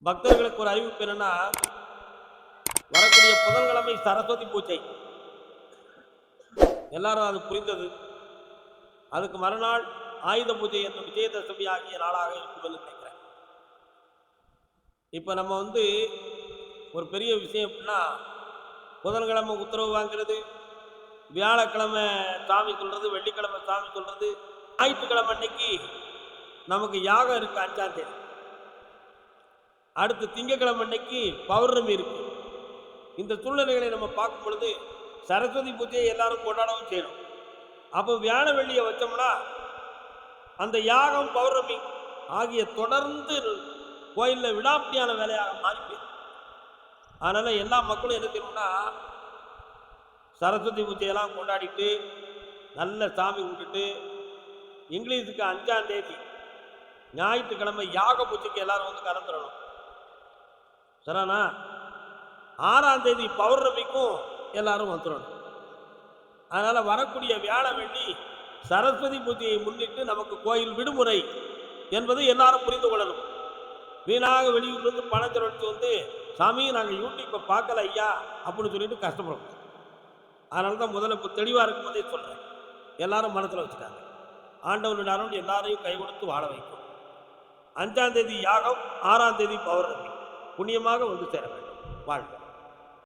பக்தர்களுக்கு ஒரு அறிவிப்பு என்னன்னா, வரக்கூடிய புதன்கிழமை சரஸ்வதி பூஜை. எல்லாரும் அது புரிந்தது. அதுக்கு மறுநாள் ஆயுத பூஜை என்னும் விஜயதசமி ஆகிய நாளாக இருக்கும் என்று நினைக்கிறேன். இப்போ நம்ம ஒரு பெரிய விஷயம் எப்படின்னா, புதன்கிழமை உத்தரவு வாங்கிறது, வியாழக்கிழமை சாமி சொல்றது, வெள்ளிக்கிழமை சாமி சொல்றது, ஞாயிற்றுக்கிழமை அன்னைக்கு நமக்கு யாகம் இருக்கு 5ஆம் தேதி. அடுத்து திங்கக்கிழமை அன்னைக்கு பௌர்ணமி இருக்கு. இந்த சூழ்நிலைகளை நம்ம பார்க்கும் பொழுது சரஸ்வதி பூஜையை எல்லாரும் கொண்டாடவும் செய்யணும். அப்போ வியாழ வெள்ளியை வச்சோம்னா அந்த யாகம் பௌர்ணமி ஆகிய தொடர்ந்து கோயிலில் விடாப்பியான வேலையாக மாறி போயிடும். அதனால எல்லா மக்களும் என்ன செய்யணும்னா, சரஸ்வதி பூஜையெல்லாம் கொண்டாடிட்டு நல்ல சாமி கும்பிட்டுட்டு இங்கிலீஷுக்கு 5ஆம் தேதி ஞாயிற்றுக்கிழமை யாக பூஜைக்கு எல்லாரும் கலந்துடணும். சரிண்ணா? 6ஆம் தேதி பௌர்ணமிக்கும் எல்லாரும் வந்துடணும். அதனால வரக்கூடிய வியாழ வெள்ளி சரஸ்வதி பூஜையை முன்னிட்டு நமக்கு கோயில் விடுமுறை என்பது எல்லாரும் புரிந்து கொள்ளணும். வீணாக வெளியூர்லேருந்து பணம் செலவழித்து சாமி நாங்கள் யூடியூப்பை பார்க்கல ஐயா அப்படின்னு சொல்லிட்டு கஷ்டப்படும். அதனால தான் முதல்ல இப்போ தெளிவாக இருக்கும் போதே சொல்கிறேன். எல்லாரும் மனசில் வச்சுட்டாங்க. ஆண்டவனுடைய அருள் எல்லாரையும் கை கொடுத்து வாழ வைக்கும். 5ஆம் தேதி யாகம், 6ஆம் தேதி பௌர்ணமி புண்ணியமாக சேர வேண்டும். வாழ்க.